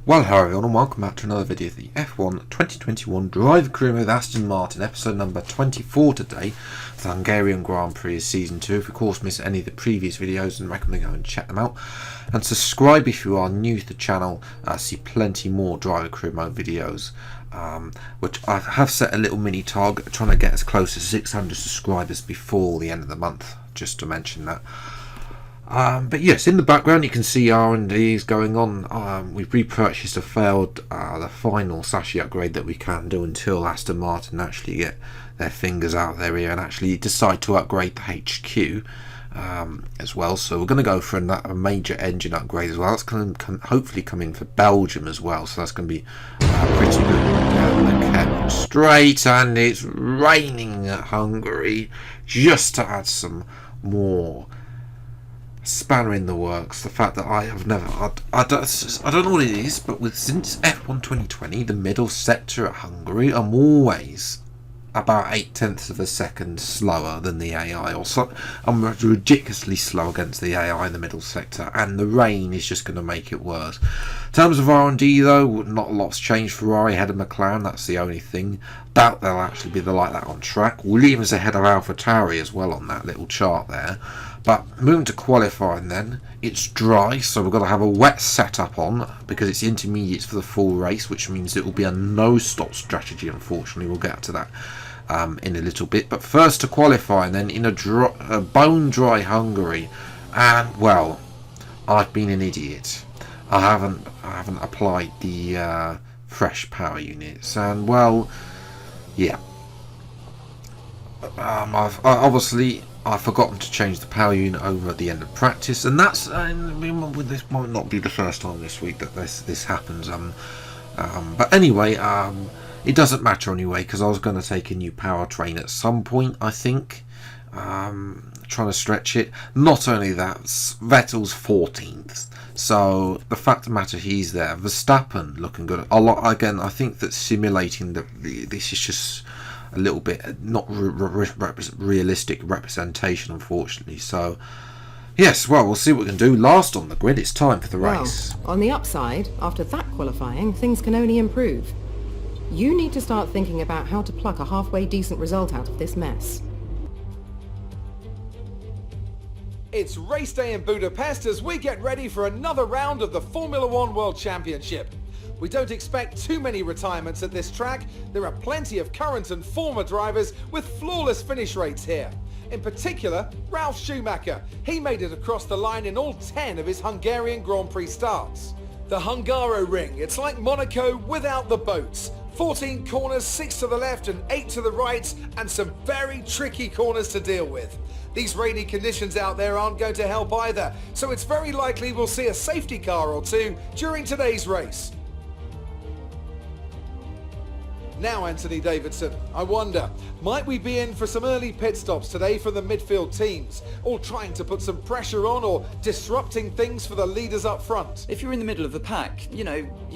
Well, hello everyone and welcome back to another video of the F1 2021 Driver Career with Aston Martin, episode number 24 today. The Hungarian Grand Prix is season 2. If you of course missed any of the previous videos, then recommend go and check them out. And subscribe if you are new to the channel. I see plenty more Driver Career Mode videos, which I have set a little mini target, trying to get as close to 600 subscribers before the end of the month, just to mention that. But yes, in the background you can see R&D is going on. We've repurchased the final Sashi upgrade that we can do until Aston Martin actually get their fingers out their ear and actually decide to upgrade the HQ as well. So we're going to go for a major engine upgrade as well. It's going to hopefully come in for Belgium as well, so that's going to be pretty good. Okay, straight, and it's raining at Hungary, just to add some more spanner in the works. The fact that I don't know what it is, but since F1 2020, the middle sector at Hungary, I'm always about 0.8 of a second slower than the AI, or so. I'm ridiculously slow against the AI in the middle sector, and the rain is just going to make it worse. In terms of R&D though, not a lot's changed. Ferrari ahead of McLaren, that's the only thing. Doubt they'll actually be like that on track. Williams ahead of AlphaTauri as well on that little chart there. But moving to qualifying then, it's dry, so we've got to have a wet setup on because it's intermediates for the full race, which means it will be a no-stop strategy, unfortunately. We'll get to that in a little bit. But first to qualify then in a bone-dry Hungary. And, well, I've been an idiot. I haven't applied the fresh power units. And, well, yeah. I've forgotten to change the power unit over at the end of practice, and that's this might not be the first time this week that this happens. But anyway, it doesn't matter anyway because I was going to take a new powertrain at some point. I think trying to stretch it. Not only that, Vettel's 14th, so the fact of the matter he's there. Verstappen looking good a lot again. I think that simulating this is just a little bit not realistic representation, unfortunately. So yes, well, we'll see what we can do. Last on the grid, it's time for the race. Well, on the upside, after that qualifying, things can only improve. You need to start thinking about how to pluck a halfway decent result out of this mess. It's race day in Budapest as we get ready for another round of the Formula One World Championship. We don't expect too many retirements at this track. There are plenty of current and former drivers with flawless finish rates here. In particular, Ralf Schumacher. He made it across the line in all 10 of his Hungarian Grand Prix starts. The Hungaro Ring, it's like Monaco without the boats. 14 corners, 6 to the left and 8 to the right, and some very tricky corners to deal with. These rainy conditions out there aren't going to help either, so it's very likely we'll see a safety car or two during today's race. Now, Anthony Davidson, I wonder, might we be in for some early pit stops today for the midfield teams, all trying to put some pressure on or disrupting things for the leaders up front? If you're in the middle of the pack, you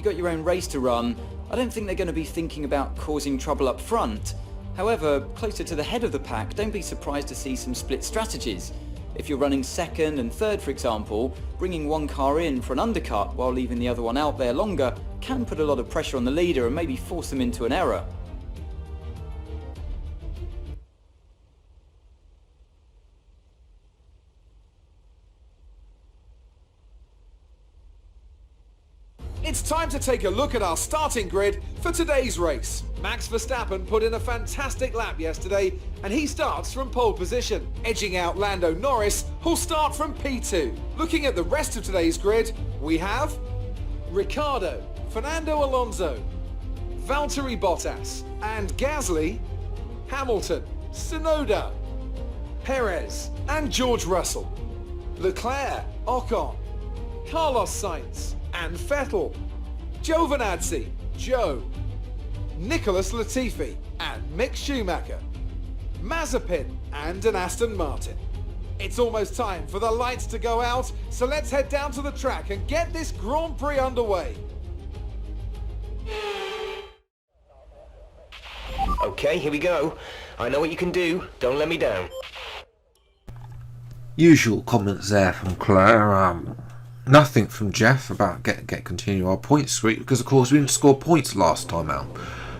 got your own race to run, I don't think they're going to be thinking about causing trouble up front. However, closer to the head of the pack, don't be surprised to see some split strategies. If you're running second and third, for example, bringing one car in for an undercut while leaving the other one out there longer can put a lot of pressure on the leader and maybe force them into an error. It's time to take a look at our starting grid for today's race. Max Verstappen put in a fantastic lap yesterday and he starts from pole position, edging out Lando Norris, who'll start from P2. Looking at the rest of today's grid, we have Ricciardo, Fernando Alonso, Valtteri Bottas, and Gasly, Hamilton, Tsunoda, Perez, and George Russell, Leclerc, Ocon, Carlos Sainz, and Vettel, Giovinazzi, Joe, Nicholas Latifi, and Mick Schumacher, Mazepin, and an Aston Martin. It's almost time for the lights to go out, so let's head down to the track and get this Grand Prix underway. Okay, here we go. I know what you can do. Don't let me down. Usual comments there from Claire. nothing from Jeff about continue our point streak, because of course we didn't score points last time out.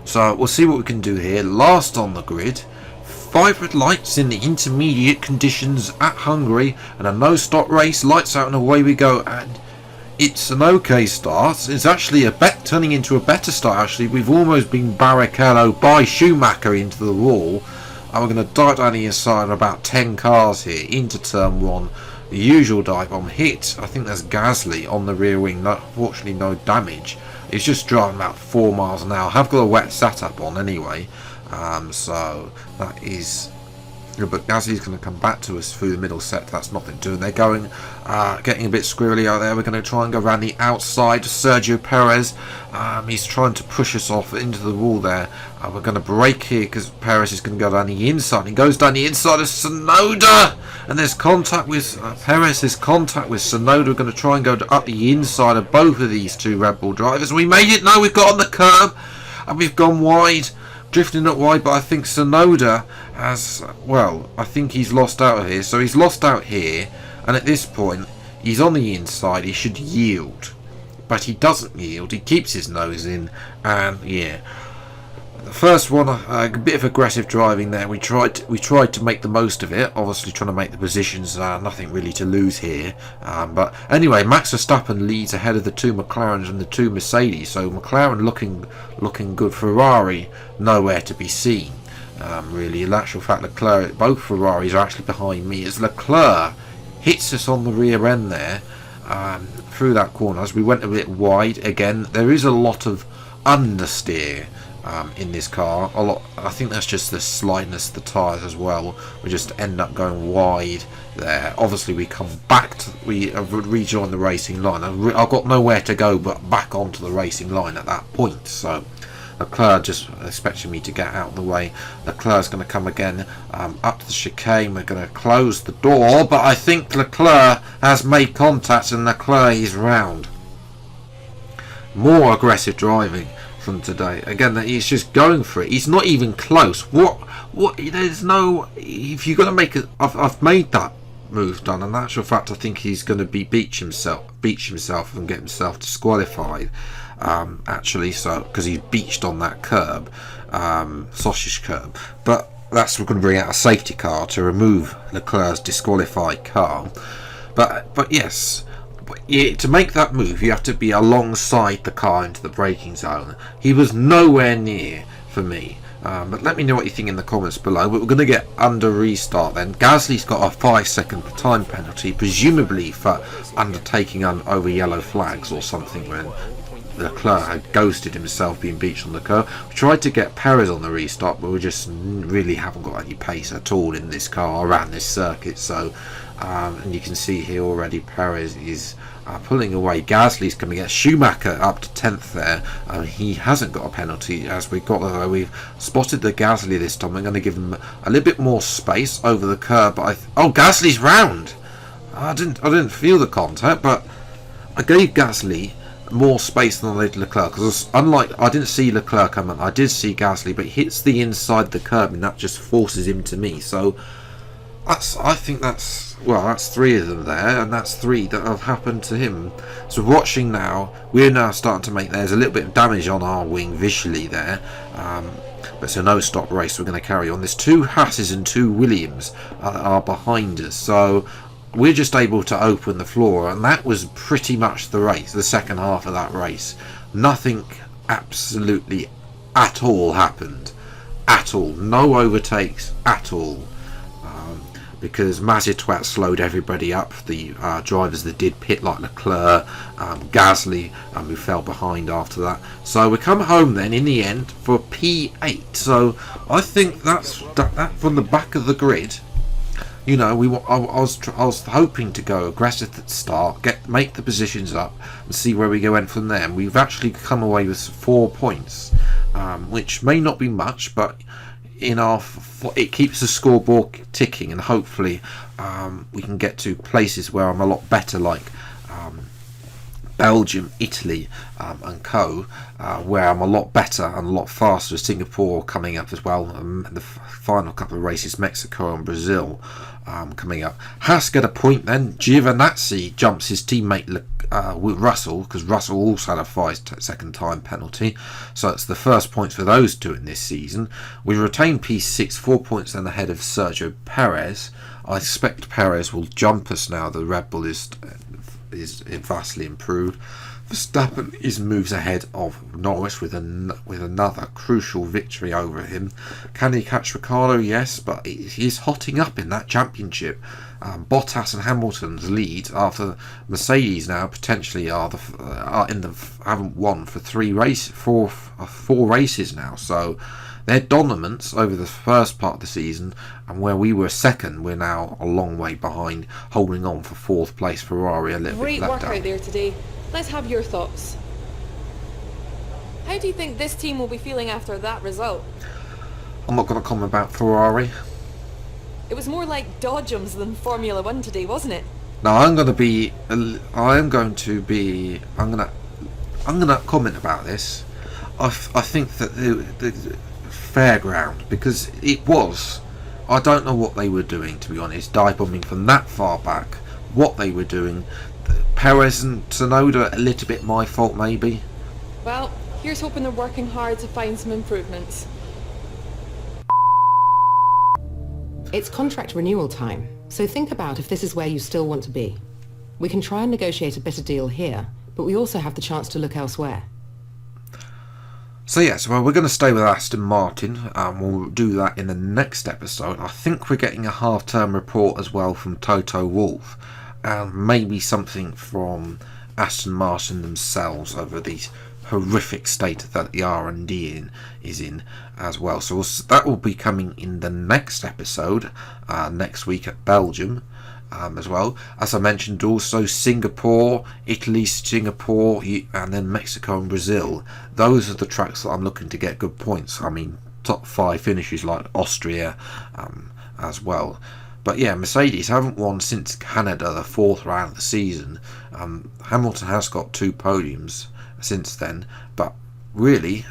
So we'll see what we can do here. Last on the grid, 5 red lights in the intermediate conditions at Hungary, and a no-stop race. Lights out and away we go, and it's an okay start. It's actually turning into a better start. Actually, we've almost been barricaded by Schumacher into the wall, and we're going to dive down the inside about 10 cars here into turn 1. The usual dive bomb hit. I think there's Gasly on the rear wing. Fortunately, no damage. He's just driving about 4 miles an hour. I've got a wet setup on anyway, so that is. But Gasly's going to come back to us through the middle set. That's nothing doing. They're going, getting a bit squirrely out there. We're going to try and go around the outside. Sergio Perez, he's trying to push us off into the wall there. We're going to brake here because Perez is going to go down the inside. He goes down the inside of Tsunoda, and there's contact with Perez. There's contact with Tsunoda. We're going to try and go up the inside of both of these two Red Bull drivers. We made it. No, we've got on the curb, and we've gone wide. Drifting up wide, but I think Tsunoda has, well, I think he's lost out here. So he's lost out here, and at this point, he's on the inside. He should yield, but he doesn't yield. He keeps his nose in, and yeah. The first one, a bit of aggressive driving there. We tried to make the most of it. Obviously, trying to make the positions. Nothing really to lose here. But anyway, Max Verstappen leads ahead of the 2 McLarens and the 2 Mercedes. So McLaren looking good. Ferrari nowhere to be seen. Really, in actual fact, Leclerc. Both Ferraris are actually behind me as Leclerc hits us on the rear end there through that corner. As we went a bit wide again, there is a lot of understeer. In this car, I think that's just the slightness of the tyres as well. We just end up going wide there. Obviously, we come back to we rejoin the racing line. I've got nowhere to go but back onto the racing line at that point. So Leclerc just expecting me to get out of the way. Leclerc's going to come again up to the chicane. We're going to close the door, but I think Leclerc has made contact and Leclerc is round. More aggressive driving from today. Again, he's just going for it. He's not even close. What? There's no. If you're going to make it, I've made that move done. In actual fact, I think he's going to beach himself and get himself disqualified. Actually, so because he's beached on that curb, sausage curb. But we're going to bring out a safety car to remove Leclerc's disqualified car. But yes. To make that move, you have to be alongside the car into the braking zone. He was nowhere near for me. But let me know what you think in the comments below. But we're going to get under restart then. Gasly's got a 5-second time penalty, presumably for undertaking over yellow flags or something when Leclerc had ghosted himself being beached on the curb. We tried to get Perez on the restart, but we just really haven't got any pace at all in this car around this circuit. So and you can see here already Perez is pulling away. Gasly's going to get Schumacher up to 10th there. He hasn't got a penalty as we've spotted the Gasly this time. I'm going to give him a little bit more space over the curb. But Gasly's round. I didn't feel the contact, but I gave Gasly more space than I did Leclerc, because unlike I didn't see Leclerc come in, I did see Gasly, but he hits the inside the curb and that just forces him to me. So I think that's 3 of them there, and that's 3 that have happened to him. So watching now, we're now starting to make, there's a little bit of damage on our wing visually there, but it's a no stop race. We're going to carry on. There's 2 Hasses and 2 Williams are behind us, so we're just able to open the floor, and that was pretty much the race, the second half of that race. Nothing absolutely at all happened, at all. No overtakes at all, because Mazitwat slowed everybody up. The drivers that did pit, like Leclerc, Gasly, who fell behind after that. So we come home then in the end for P8. So I think that's that from the back of the grid. You know, I was hoping to go aggressive at the start, make the positions up, and see where we go in from there. And we've actually come away with 4 points, which may not be much, but it keeps the scoreboard ticking, and hopefully we can get to places where I'm a lot better, like Belgium, Italy and co, where I'm a lot better and a lot faster. Singapore coming up as well, the final couple of races, Mexico and Brazil coming up. Haas get a point then. Giovinazzi jumps his teammate with Russell, because Russell also had a 5-second time penalty, so it's the first points for those two in this season. We retain P6, 4 points then ahead of Sergio Perez. I expect Perez will jump us now. The Red Bull is vastly improved. Verstappen moves ahead of Norris with another crucial victory over him. Can he catch Ricciardo? Yes, but he's hotting up in that championship. Bottas and Hamilton's lead after Mercedes now potentially haven't won for 4 races now. So their dominance over the first part of the season, and where we were second, we're now a long way behind, holding on for 4th place. Ferrari a little Great bit work left out there today. Let's have your thoughts. How do you think this team will be feeling after that result? I'm not going to comment about Ferrari. It was more like Dodgems than Formula 1 today, wasn't it? Now I'm going to comment about this. I think that the fair ground, because it was, I don't know what they were doing, to be honest, dive bombing from that far back, what they were doing. Perez and Tsunoda, a little bit my fault maybe. Well, here's hoping they're working hard to find some improvements. It's contract renewal time, so think about if this is where you still want to be. We can try and negotiate a better deal here, but we also have the chance to look elsewhere. So yes, well, we're going to stay with Aston Martin. We'll do that in the next episode. I think we're getting a half-term report as well from Toto Wolff, and maybe something from Aston Martin themselves over these horrific state that the R&D is in as well. So that will be coming in the next episode next week at Belgium as well. As I mentioned, also Singapore, Italy, Singapore, and then Mexico and Brazil. Those are the tracks that I'm looking to get good points. I mean, top 5 finishes like Austria as well. But yeah, Mercedes haven't won since Canada, the 4th round of the season. Hamilton has got 2 podiums since then, but really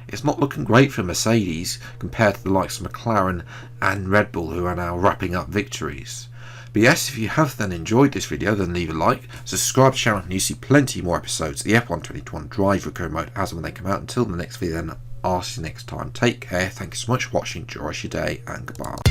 it's not looking great for Mercedes compared to the likes of McLaren and Red Bull, who are now wrapping up victories. But yes, if you have then enjoyed this video, then leave a like, subscribe to the channel, and you see plenty more episodes of the F1 2021 Drive Record Mode as and when they come out. Until the next video, then I'll see you next time. Take care, thank you so much for watching, enjoy your day, and goodbye.